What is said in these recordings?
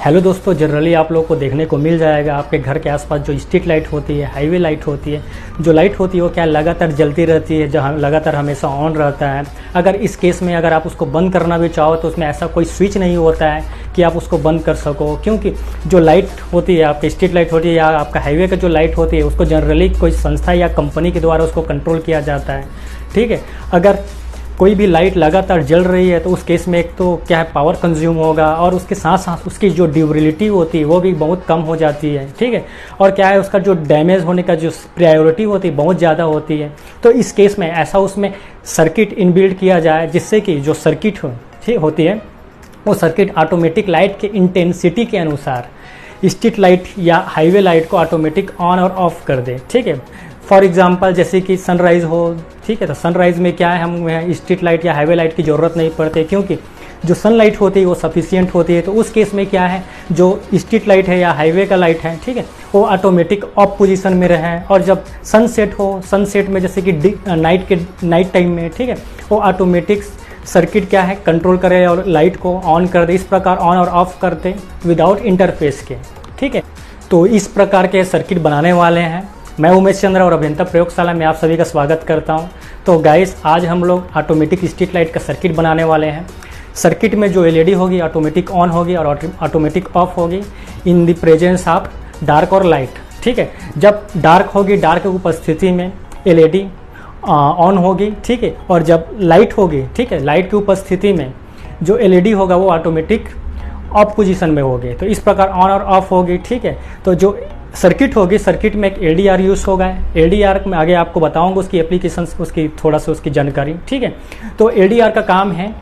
Hello दोस्तों, generally आप लोगों को देखने को मिल जाएगा आपके घर के आसपास जो स्ट्रीट लाइट होती है, हाईवे लाइट होती है, जो लाइट होती है वो क्या लगातार जलती रहती है, जहाँ लगातार हमेशा ऑन रहता है। अगर इस केस में अगर आप उसको बंद करना भी चाहो तो उसमें ऐसा कोई स्विच नहीं होता है कि आप उसको बंद कर सको, क्योंकि जो लाइट होती है आपकी स्ट्रीट लाइट होती है या आपका हाईवे का जो लाइट होती है उसको जनरली कोई संस्था या कंपनी के द्वारा उसको कंट्रोल किया जाता है। ठीक है, अगर कोई भी लाइट लगातार जल रही है तो उस केस में एक तो क्या है, पावर कंज्यूम होगा और उसके साथ साथ उसकी जो ड्यूरेबिलिटी होती है वो भी बहुत कम हो जाती है। ठीक है, और क्या है, उसका जो डैमेज होने का जो प्रायोरिटी होती है बहुत ज़्यादा होती है। तो इस केस में ऐसा उसमें सर्किट इनबिल्ड किया जाए जिससे कि जो सर्किट होती है वो सर्किट ऑटोमेटिक लाइट के इंटेंसिटी के अनुसार स्ट्रीट लाइट या हाईवे लाइट को ऑटोमेटिक ऑन और ऑफ कर दे। ठीक है, फॉर एग्जांपल जैसे कि सनराइज़ हो, ठीक है, तो सनराइज़ में क्या है, हमें स्ट्रीट लाइट या हाईवे लाइट की ज़रूरत नहीं पड़ती क्योंकि जो सनलाइट होती है वो सफिशियंट होती है। तो उस केस में क्या है, जो स्ट्रीट लाइट है या हाईवे का लाइट है, ठीक है, वो ऑटोमेटिक ऑफ पोजीशन में रहे और जब सनसेट हो, सनसेट में जैसे कि नाइट टाइम में, ठीक है, वो ऑटोमेटिक सर्किट क्या है कंट्रोल करे और लाइट को ऑन कर दे। इस प्रकार ऑन और ऑफ करते विदाउट इंटरफेस के। ठीक है, तो इस प्रकार के सर्किट बनाने वाले हैं। मैं उमेश चंद्र और अभियंता प्रयोगशाला में आप सभी का स्वागत करता हूं। तो गाइस, आज हम लोग ऑटोमेटिक स्ट्रीट लाइट का सर्किट बनाने वाले हैं। सर्किट में जो एलईडी होगी ऑटोमेटिक ऑन होगी और ऑटोमेटिक ऑफ होगी in the presence of dark और लाइट। ठीक है, जब डार्क होगी, डार्क की उपस्थिति में एलईडी ऑन होगी। ठीक है, और जब लाइट होगी, ठीक है, लाइट की उपस्थिति में जो एलईडी होगा वो ऑटोमेटिक ऑफ पोजीशन में होगी। तो इस प्रकार ऑन और ऑफ होगी। ठीक है, तो जो सर्किट होगी, सर्किट में एक एलडीआर यूज होगा। एलडीआर में आगे आपको बताऊंगा उसकी एप्लीकेशन, उसकी थोड़ा सा उसकी जानकारी। ठीक है, तो एलडीआर का काम है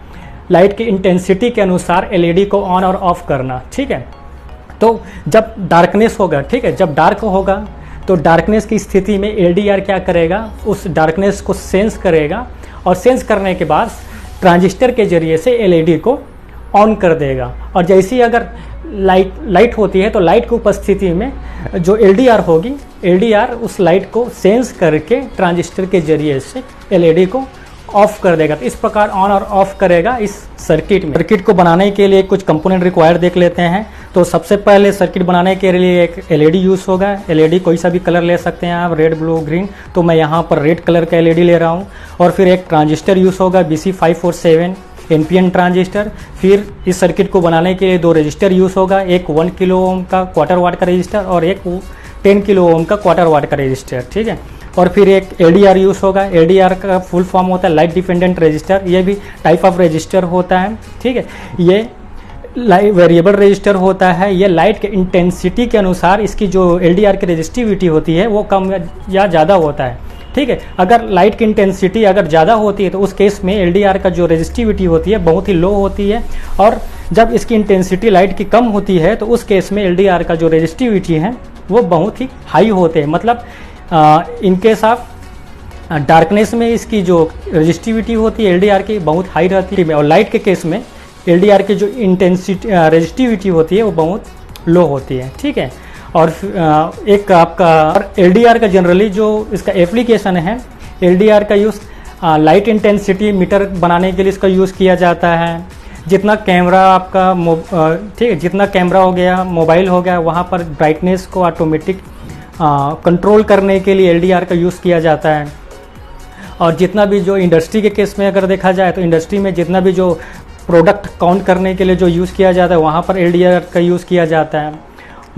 लाइट की इंटेंसिटी के अनुसार एलईडी को ऑन और ऑफ करना। ठीक है, तो जब डार्कनेस होगा, ठीक है, जब डार्क होगा तो डार्कनेस की स्थिति में एलडीआर क्या करेगा, उस डार्कनेस को सेंस करेगा और सेंस करने के बाद ट्रांजिस्टर के जरिए से एलईडी को ऑन कर देगा। और जैसे ही अगर लाइट होती है तो लाइट की उपस्थिति में जो एलडीआर होगी, एलडीआर उस लाइट को सेंस करके ट्रांजिस्टर के जरिए से एलईडी को ऑफ कर देगा। तो इस प्रकार ऑन और ऑफ करेगा इस सर्किट में। सर्किट को बनाने के लिए कुछ कंपोनेंट रिक्वायर्ड देख लेते हैं। तो सबसे पहले सर्किट बनाने के लिए एक एलईडी यूज होगा। एलईडी कोई सा भी कलर ले सकते हैं आप, रेड, ब्लू, ग्रीन। तो मैं यहाँ पर रेड कलर का एलईडी ले रहा हूँ। और फिर एक ट्रांजिस्टर यूज होगा BC547 एनपीएन ट्रांजिस्टर। फिर इस सर्किट को बनाने के लिए दो रजिस्टर यूज होगा, एक 1 किलो ओम का क्वार्टर वाट का रजिस्टर और एक 10 किलो ओम का क्वार्टर वाट का रजिस्टर। ठीक है, और फिर एक एलडीआर यूज होगा। एलडीआर का फुल फॉर्म होता है लाइट डिपेंडेंट रजिस्टर। ये भी टाइप ऑफ रजिस्टर होता है। ठीक है, ये वेरिएबल रजिस्टर होता है। ये लाइट के इंटेंसिटी के अनुसार इसकी जो एलडीआर की रजिस्टिविटी होती है वो कम या ज़्यादा होता है। ठीक है, अगर लाइट की इंटेंसिटी अगर ज़्यादा होती है तो उस केस में एलडीआर का जो रजिस्टिविटी होती है बहुत ही लो होती है, और जब इसकी इंटेंसिटी लाइट की कम होती है तो उस केस में एलडीआर का जो रजिस्टिविटी है वो बहुत ही हाई होते हैं। मतलब इन केस ऑफ डार्कनेस में इसकी जो रजिस्टिविटी होती है एलडीआर की बहुत हाई रहती है, और लाइट के केस में एलडीआर की जो इंटेंसिटी रजिस्टिविटी होती है वो बहुत लो होती है। ठीक है, और एक आपका एलडीआर का जनरली जो इसका एप्लीकेशन है, एलडीआर का यूज़ लाइट इंटेंसिटी मीटर बनाने के लिए इसका यूज़ किया जाता है। जितना कैमरा आपका ठीक है, जितना कैमरा हो गया, मोबाइल हो गया, वहाँ पर ब्राइटनेस को ऑटोमेटिक कंट्रोल करने के लिए एलडीआर का यूज़ किया जाता है। और जितना भी जो इंडस्ट्री के केस में अगर देखा जाए तो इंडस्ट्री में जितना भी जो प्रोडक्ट काउंट करने के लिए जो यूज़ किया जाता है वहाँ पर एलडीआर का यूज़ किया जाता है।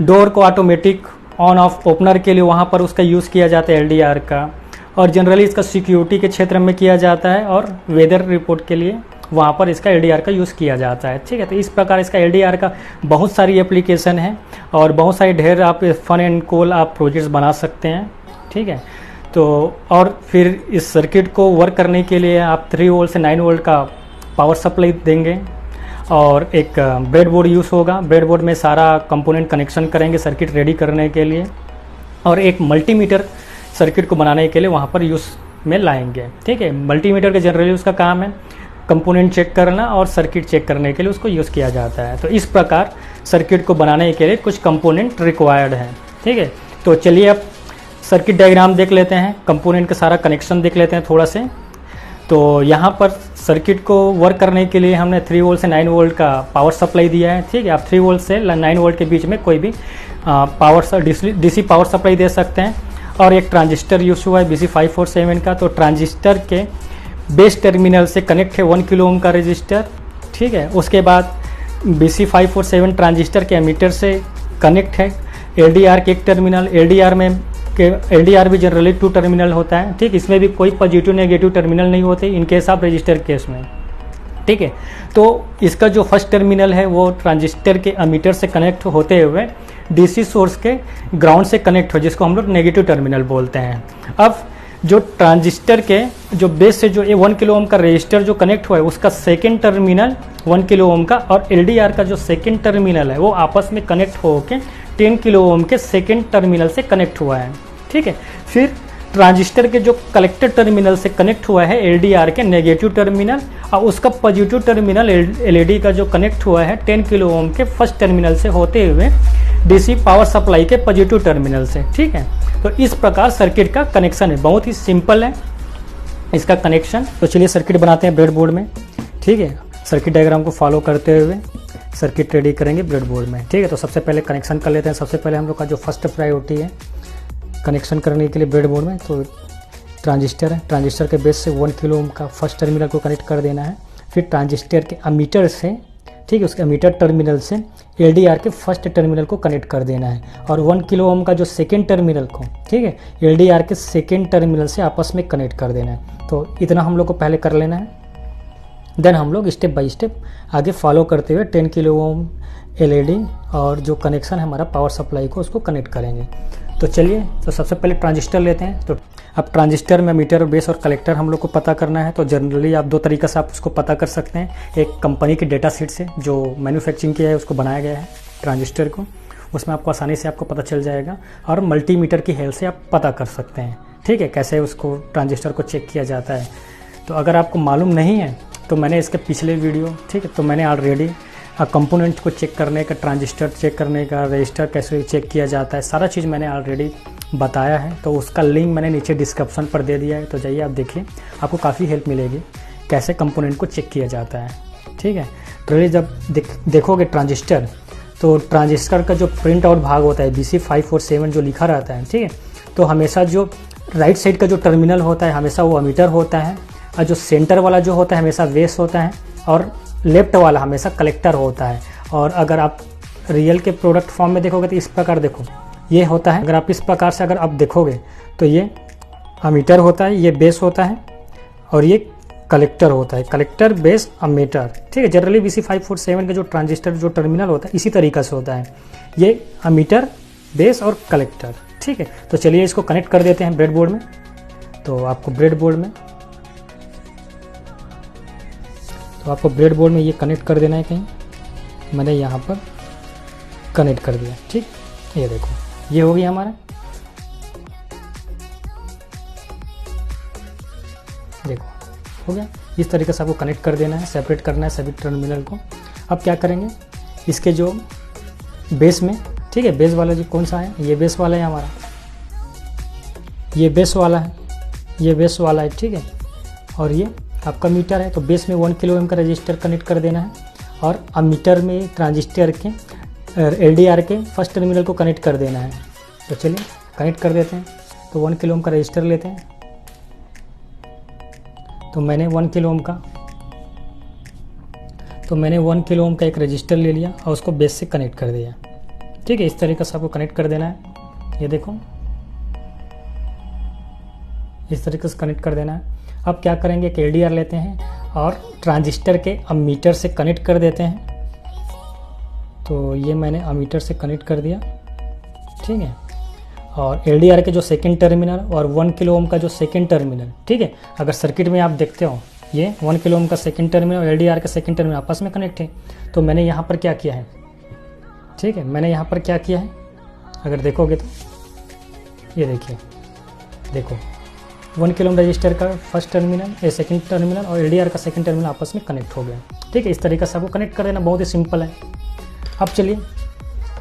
डोर को ऑटोमेटिक ऑन ऑफ ओपनर के लिए वहाँ पर उसका यूज़ किया जाता है एलडीआर का। और जनरली इसका सिक्योरिटी के क्षेत्र में किया जाता है और वेदर रिपोर्ट के लिए वहाँ पर इसका एलडीआर का यूज़ किया जाता है। ठीक है, तो इस प्रकार इसका एलडीआर का बहुत सारी एप्लीकेशन है और बहुत सारी ढेर आप फन एंड कूल आप प्रोजेक्ट्स बना सकते हैं। ठीक है, तो और फिर इस सर्किट को वर्क करने के लिए आप 3 वोल्ट से 9 वोल्ट का पावर सप्लाई देंगे और एक ब्रेडबोर्ड यूज़ होगा। ब्रेडबोर्ड में सारा कंपोनेंट कनेक्शन करेंगे सर्किट रेडी करने के लिए, और एक मल्टीमीटर सर्किट को बनाने के लिए वहाँ पर यूज़ में लाएंगे। ठीक है, मल्टीमीटर का जनरली उसका काम है कंपोनेंट चेक करना और सर्किट चेक करने के लिए उसको यूज़ किया जाता है। तो इस प्रकार सर्किट को बनाने के लिए कुछ कंपोनेंट रिक्वायर्ड हैं। ठीक है, तो चलिए अब सर्किट डायग्राम देख लेते हैं, कंपोनेंट का सारा कनेक्शन देख लेते हैं थोड़ा से। तो यहाँ पर सर्किट को वर्क करने के लिए हमने 3 वोल्ट से 9 वोल्ट का पावर सप्लाई दिया है। ठीक है, आप 3 वोल्ट से 9 वोल्ट के बीच में कोई भी डीसी पावर सप्लाई दे सकते हैं। और एक ट्रांजिस्टर यूज हुआ है BC547 का। तो ट्रांजिस्टर के बेस टर्मिनल से कनेक्ट है 1 किलो ओम का रजिस्टर। ठीक है, उसके बाद BC547 ट्रांजिस्टर के एमीटर से कनेक्ट है LDR के एक टर्मिनल। LDR भी जनरली 2 टर्मिनल होता है। ठीक, इसमें भी कोई पॉजिटिव नेगेटिव टर्मिनल नहीं होते in case of register case में। ठीक है, तो इसका जो फर्स्ट टर्मिनल है वो ट्रांजिस्टर के एमीटर से कनेक्ट होते हुए डीसी सोर्स के ग्राउंड से कनेक्ट हो, जिसको हम लोग नेगेटिव टर्मिनल बोलते हैं। अब जो ट्रांजिस्टर के जो बेस से जो 1 किलो ओम का रजिस्टर जो कनेक्ट हुआ है उसका सेकेंड टर्मिनल 1 किलो ओम का और LDR का जो सेकेंड टर्मिनल है वो आपस में कनेक्ट होकर 10 किलो ओम के सेकेंड टर्मिनल से कनेक्ट हुआ है। ठीक है, फिर ट्रांजिस्टर के जो कलेक्टर टर्मिनल से कनेक्ट हुआ है LDR के नेगेटिव टर्मिनल और उसका पॉजिटिव टर्मिनल LED का जो कनेक्ट हुआ है 10 किलो ओम के फर्स्ट टर्मिनल से होते हुए डीसी पावर सप्लाई के पॉजिटिव टर्मिनल से। ठीक है, तो इस प्रकार सर्किट का कनेक्शन है, बहुत ही सिंपल है इसका कनेक्शन। तो चलिए सर्किट बनाते हैं ब्रेडबोर्ड में। ठीक है, सर्किट डायग्राम को फॉलो करते हुए सर्किट रेडी करेंगे ब्रेडबोर्ड में। ठीक है, तो सबसे पहले कनेक्शन कर लेते हैं। सबसे पहले हम लोग का जो फर्स्ट प्रायोरिटी है कनेक्शन करने के लिए ब्रेडबोर्ड में, तो ट्रांजिस्टर है। ट्रांजिस्टर के बेस से 1 किलो ओम का फर्स्ट टर्मिनल को कनेक्ट कर देना है। फिर ट्रांजिस्टर के एमीटर से, ठीक है, उसके एमीटर टर्मिनल से LDR के फर्स्ट टर्मिनल को कनेक्ट कर देना है। और 1 किलो ओम का जो सेकेंड टर्मिनल को, ठीक है, LDR के सेकेंड टर्मिनल से आपस में कनेक्ट कर देना है। तो इतना हम लोग को पहले कर लेना है, देन हम लोग स्टेप बाय स्टेप आगे फॉलो करते हुए 10 किलो ओम LED और जो कनेक्शन है हमारा पावर सप्लाई को उसको कनेक्ट करेंगे। तो चलिए, तो सबसे पहले ट्रांजिस्टर लेते हैं। तो अब ट्रांजिस्टर में मीटर, बेस और कलेक्टर हम लोग को पता करना है। तो जनरली आप 2 तरीक़े से आप उसको पता कर सकते हैं। एक कंपनी की डेटा शीट से जो मैन्युफैक्चरिंग किया है उसको बनाया गया है ट्रांजिस्टर को, उसमें आपको आसानी से आपको पता चल जाएगा। और मल्टीमीटर की हेल्प से आप पता कर सकते हैं। ठीक है, कैसे उसको ट्रांजिस्टर को चेक किया जाता है। तो अगर आपको मालूम नहीं है तो मैंने इसके पिछले वीडियो, ठीक है, तो मैंने ऑलरेडी कंपोनेंट को चेक करने का, ट्रांजिस्टर चेक करने का, रजिस्टर कैसे चेक किया जाता है, सारा चीज़ मैंने ऑलरेडी बताया है। तो उसका लिंक मैंने नीचे डिस्क्रिप्शन पर दे दिया है, तो जाइए आप देखिए, आपको काफ़ी हेल्प मिलेगी कैसे कंपोनेंट को चेक किया जाता है। ठीक है, तो जब देखोगे ट्रांजिस्टर, तो ट्रांजिस्टर का जो प्रिंट आउट भाग होता है BC547 जो लिखा रहता है, ठीक है, तो हमेशा जो राइट साइड का जो टर्मिनल होता है हमेशा वो एमीटर होता है, और जो सेंटर वाला जो होता है हमेशा बेस होता है, और लेफ्ट वाला हमेशा कलेक्टर होता है। और अगर आप रियल के प्रोडक्ट फॉर्म में देखोगे तो इस प्रकार देखो, ये होता है। अगर आप इस प्रकार से अगर आप देखोगे तो ये एमीटर होता है, ये बेस होता है, और ये कलेक्टर होता है। Collector, base, emitter. ठीक है, जनरली BC547 का जो ट्रांजिस्टर जो टर्मिनल होता है इसी तरीक़ा से होता है, ये एमीटर, बेस और कलेक्टर। ठीक है, तो चलिए इसको कनेक्ट कर देते हैं ब्रेडबोर्ड में। तो आपको ब्रेडबोर्ड में ये कनेक्ट कर देना है कहीं, मैंने यहाँ पर कनेक्ट कर दिया। ठीक, ये देखो, ये हो गया हमारा। देखो हो गया। इस तरीके से आपको कनेक्ट कर देना है, सेपरेट करना है सभी टर्मिनल को। अब क्या करेंगे, इसके जो बेस में, ठीक है, बेस वाला जो कौन सा है, ये बेस वाला है हमारा, ये बेस वाला है, ये बेस वाला है। ठीक है, और ये आपका मीटर है। तो बेस में 1 किलो ओम का रजिस्टर कनेक्ट कर देना है, और एमीटर में ट्रांजिस्टर के LDR के फर्स्ट टर्मिनल को कनेक्ट कर देना है। तो चलिए कनेक्ट कर देते हैं। तो 1 किलो ओम का रजिस्टर लेते हैं। तो मैंने 1 किलो ओम का एक रजिस्टर ले लिया और उसको बेस से कनेक्ट कर दिया। ठीक है, इस तरीके से आपको कनेक्ट कर देना है। ये देखो, इस तरीके से कनेक्ट कर देना है। अब क्या करेंगे कि LDR लेते हैं और ट्रांजिस्टर के एमीटर से कनेक्ट कर देते हैं। तो ये मैंने एमीटर से कनेक्ट कर दिया। ठीक है, और LDR के जो सेकेंड टर्मिनल और 1 किलो ओम का जो सेकेंड टर्मिनल, ठीक है, अगर सर्किट में आप देखते हो ये 1 किलो ओम का सेकेंड टर्मिनल और LDR का सेकेंड टर्मिनल आपस में कनेक्ट है। तो मैंने यहाँ पर क्या किया है, ठीक है, मैंने यहाँ पर क्या किया है, अगर देखोगे तो ये देखिए, देखो 1 किलो ओम रजिस्टर का फर्स्ट टर्मिनल, सेकेंड टर्मिनल और LDR का सेकेंड टर्मिनल आपस में कनेक्ट हो गया। ठीक है, इस तरीके से आपको कनेक्ट कर देना, बहुत ही सिंपल है। अब चलिए,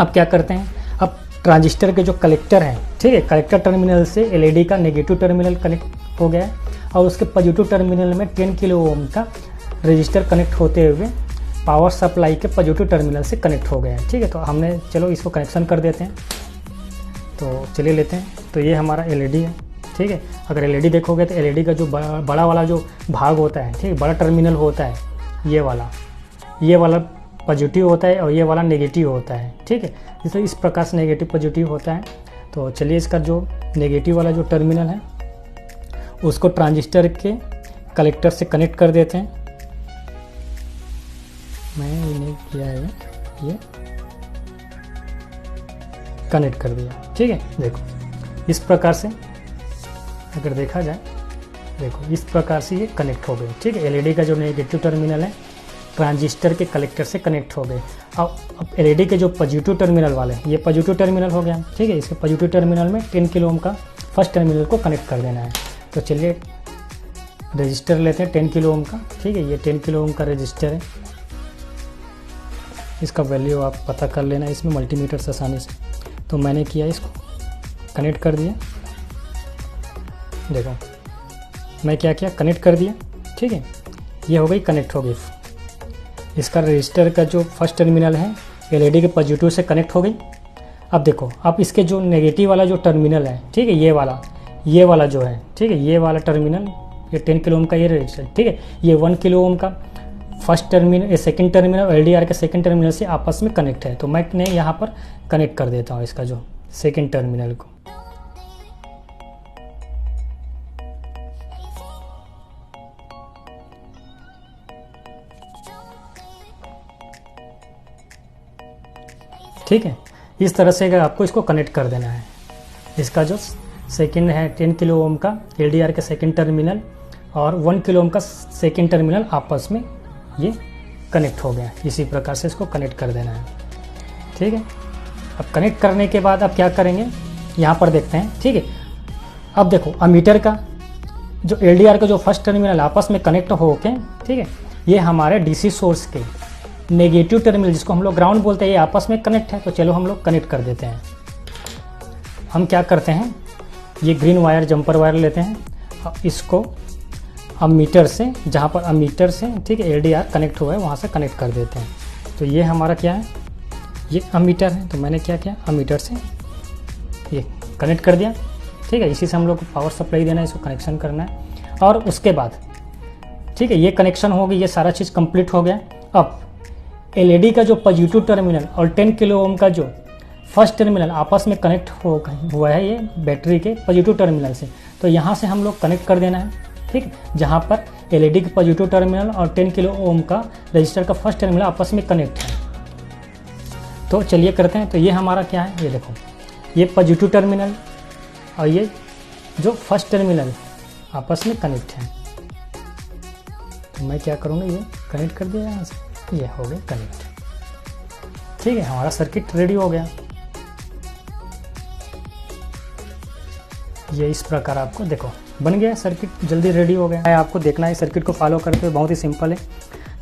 अब क्या करते हैं, अब ट्रांजिस्टर के जो कलेक्टर हैं, ठीक है, कलेक्टर टर्मिनल से LED का नेगेटिव टर्मिनल कनेक्ट हो गया है, और उसके पॉजिटिव टर्मिनल में 10 किलो ओम का रजिस्टर कनेक्ट होते हुए पावर सप्लाई के पॉजिटिव टर्मिनल से कनेक्ट हो गया है। ठीक है, तो हमने चलो इसको कनेक्शन कर देते हैं। तो चलिए लेते हैं। तो ये हमारा एलईडी है। ठीक है, अगर एलईडी देखोगे तो एलईडी का जो बड़ा वाला जो भाग होता है, ठीक है, बड़ा टर्मिनल होता है, ये वाला पॉजिटिव होता है और ये वाला नेगेटिव होता है। ठीक है, जैसे इस प्रकार से नेगेटिव पॉजिटिव होता है। तो चलिए इसका जो नेगेटिव वाला जो टर्मिनल है उसको ट्रांजिस्टर के कलेक्टर से कनेक्ट कर देते हैं। मैं इन्हें किया है, ये कनेक्ट कर दिया। ठीक है, देखो इस प्रकार से अगर देखा जाए, देखो इस प्रकार से ये कनेक्ट हो गए। ठीक है, एलईडी का जो नेगेटिव टर्मिनल है ट्रांजिस्टर के कलेक्टर से कनेक्ट हो गए। अब एलईडी के जो पॉजिटिव टर्मिनल वाले, ये पॉजिटिव टर्मिनल हो गया। ठीक है, इसके पॉजिटिव टर्मिनल में 10 किलो ओम का फर्स्ट टर्मिनल को कनेक्ट कर देना है। तो चलिए रजिस्टर लेते हैं 10 किलो ओम का। ठीक है, ये 10 किलो ओम का रजिस्टर है। इसका वैल्यू आप पता कर लेना इसमें मल्टीमीटर से आसानी से। तो मैंने किया, इसको कनेक्ट कर दिया। देखो मैं क्या किया, कनेक्ट कर दिया। ठीक है, ये हो गई, कनेक्ट हो गई। इसका रजिस्टर का जो फर्स्ट टर्मिनल है एलईडी के पॉजिटिव से कनेक्ट हो गई। अब देखो, अब इसके जो नेगेटिव वाला जो टर्मिनल है, ठीक है, ये वाला जो है, ठीक है, ये वाला टर्मिनल, ये 10 किलो ओम का ये रजिस्टर, ठीक है, ये 1 किलो ओम का first terminal, second terminal LDR के सेकंड टर्मिनल से आपस में कनेक्ट है। तो मैं यहाँ पर कनेक्ट कर देता हूँ इसका जो सेकंड टर्मिनल को। ठीक है, इस तरह से आपको इसको कनेक्ट कर देना है। इसका जो सेकंड है 10 किलो ओम का एलडीआर के सेकंड टर्मिनल और 1 किलो ओम का सेकंड टर्मिनल आपस में ये कनेक्ट हो गया। इसी प्रकार से इसको कनेक्ट कर देना है। ठीक है, अब कनेक्ट करने के बाद अब क्या करेंगे, यहाँ पर देखते हैं। ठीक है, अब देखो अमीटर का जो एलडीआर का जो फर्स्ट टर्मिनल आपस में कनेक्ट हो के, ठीक है, ये हमारे डीसी सोर्स के नेगेटिव टर्मिनल जिसको हम लोग ग्राउंड बोलते हैं, ये आपस में कनेक्ट है। तो चलो हम लोग कनेक्ट कर देते हैं। हम क्या करते हैं, ये ग्रीन वायर जंपर वायर लेते हैं, इसको अमीटर से, जहाँ पर अमीटर से, ठीक है, एलडीआर कनेक्ट हुआ है वहाँ से कनेक्ट कर देते हैं। तो ये हमारा क्या है, ये अमीटर है। तो मैंने क्या किया, अमीटर से ये कनेक्ट कर दिया। ठीक है, इसी से हम लोग को पावर सप्लाई देना है, इसको कनेक्शन करना है। और उसके बाद ठीक है, ये कनेक्शन हो गई, ये सारा चीज़ कंप्लीट हो गया। अब एलईडी का जो पॉजिटिव टर्मिनल और 10 किलो ओम का जो फर्स्ट टर्मिनल आपस में कनेक्ट हुआ है ये बैटरी के पॉजिटिव टर्मिनल से। तो यहाँ से हम लोग कनेक्ट कर देना है। ठीक है, जहाँ पर एलईडी के पॉजिटिव टर्मिनल और 10 किलो ओम का रजिस्टर का फर्स्ट टर्मिनल आपस में कनेक्ट है। तो चलिए करते हैं। तो ये हमारा क्या है, ये देखो, ये पॉजिटिव टर्मिनल और ये जो फर्स्ट टर्मिनल आपस में कनेक्ट है। तो मैं क्या करूँगा, ये कनेक्ट कर दिया यहाँ से, ये हो गया कनेक्ट। ठीक है, हमारा सर्किट रेडी हो गया। ये इस प्रकार आपको देखो बन गया, सर्किट जल्दी रेडी हो गया है। आपको देखना है सर्किट को फॉलो करते हुए, बहुत ही सिंपल है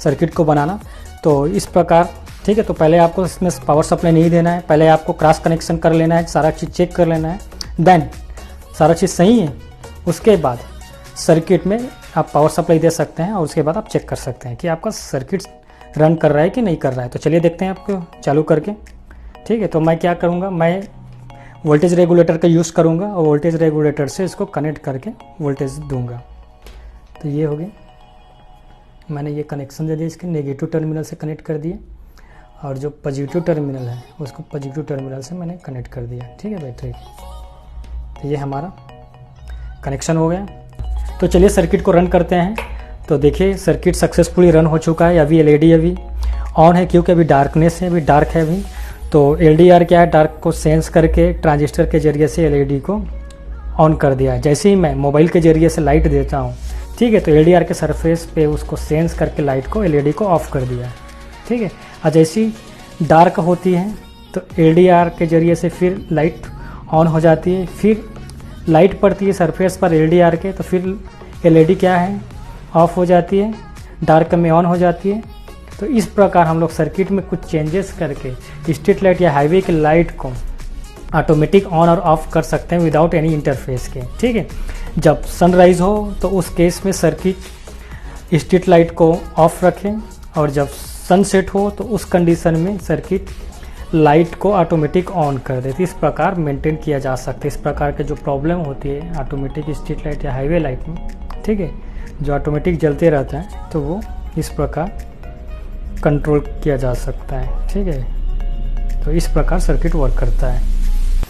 सर्किट को बनाना। तो इस प्रकार, ठीक है, तो पहले आपको इसमें पावर सप्लाई नहीं देना है, पहले आपको क्रॉस कनेक्शन कर लेना है, सारा चीज़ चेक कर लेना है। देन सारा चीज़ सही है, उसके बाद सर्किट में आप पावर सप्लाई दे सकते हैं और उसके बाद आप चेक कर सकते हैं कि आपका सर्किट रन कर रहा है कि नहीं कर रहा है। तो चलिए देखते हैं आपको चालू करके। ठीक है, तो मैं क्या करूँगा, मैं वोल्टेज रेगुलेटर का यूज़ करूँगा और वोल्टेज रेगुलेटर से इसको कनेक्ट करके वोल्टेज दूंगा। तो ये हो गया, मैंने ये कनेक्शन दे दिया, इसके नेगेटिव टर्मिनल से कनेक्ट कर दिया और जो पॉजिटिव टर्मिनल है उसको पॉजिटिव टर्मिनल से मैंने कनेक्ट कर दिया। ठीक है बैटरी। तो ये हमारा कनेक्शन हो गया। तो चलिए सर्किट को रन करते हैं। तो देखिए सर्किट सक्सेसफुली रन हो चुका है। अभी एलईडी अभी ऑन है क्योंकि अभी डार्कनेस है, अभी डार्क है अभी। तो एलडीआर क्या है, डार्क को सेंस करके ट्रांजिस्टर के जरिए से एलईडी को ऑन कर दिया है। जैसे ही मैं मोबाइल के जरिए से लाइट देता हूँ, ठीक है, तो एलडीआर के सरफेस पे उसको सेंस करके लाइट को, एलईडी को ऑफ कर दिया है। ठीक है, और जैसी डार्क होती है तो एलडीआर के जरिए से फिर लाइट ऑन हो जाती है, फिर लाइट पड़ती है सरफेस पर एलडीआर के, तो फिर एलईडी क्या है, ऑफ हो जाती है, डार्क में ऑन हो जाती है। तो इस प्रकार हम लोग सर्किट में कुछ चेंजेस करके स्ट्रीट लाइट या हाईवे की लाइट को ऑटोमेटिक ऑन और ऑफ कर सकते हैं विदाउट एनी इंटरफेस के। ठीक है, जब सनराइज़ हो तो उस केस में सर्किट स्ट्रीट लाइट को ऑफ रखें, और जब सनसेट हो तो उस कंडीशन में सर्किट लाइट को ऑटोमेटिक ऑन कर देती। इस प्रकार मेंटेन किया जा सकता है। इस प्रकार के जो प्रॉब्लम होती है ऑटोमेटिक स्ट्रीट लाइट या हाईवे लाइट में, ठीक है, जो ऑटोमेटिक जलते रहता है, तो वो इस प्रकार कंट्रोल किया जा सकता है, ठीक है। तो इस प्रकार सर्किट वर्क करता है।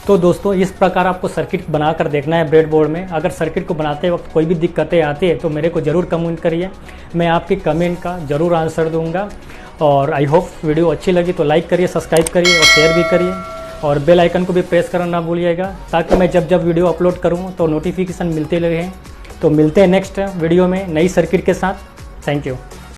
तो दोस्तों इस प्रकार आपको सर्किट बनाकर देखना है ब्रेडबोर्ड में। अगर सर्किट को बनाते वक्त कोई भी दिक्कतें आती है तो मेरे को ज़रूर कमेंट करिए, मैं आपके कमेंट का ज़रूर आंसर दूंगा। और आई होप वीडियो अच्छी लगी तो लाइक करिए, सब्सक्राइब करिए और शेयर भी करिए, और बेल आइकन को भी प्रेस करना ना भूलिएगा, ताकि मैं जब जब वीडियो अपलोड करूँ तो नोटिफिकेशन मिलते रहे। तो मिलते हैं नेक्स्ट वीडियो में नई सर्किट के साथ। Thank you.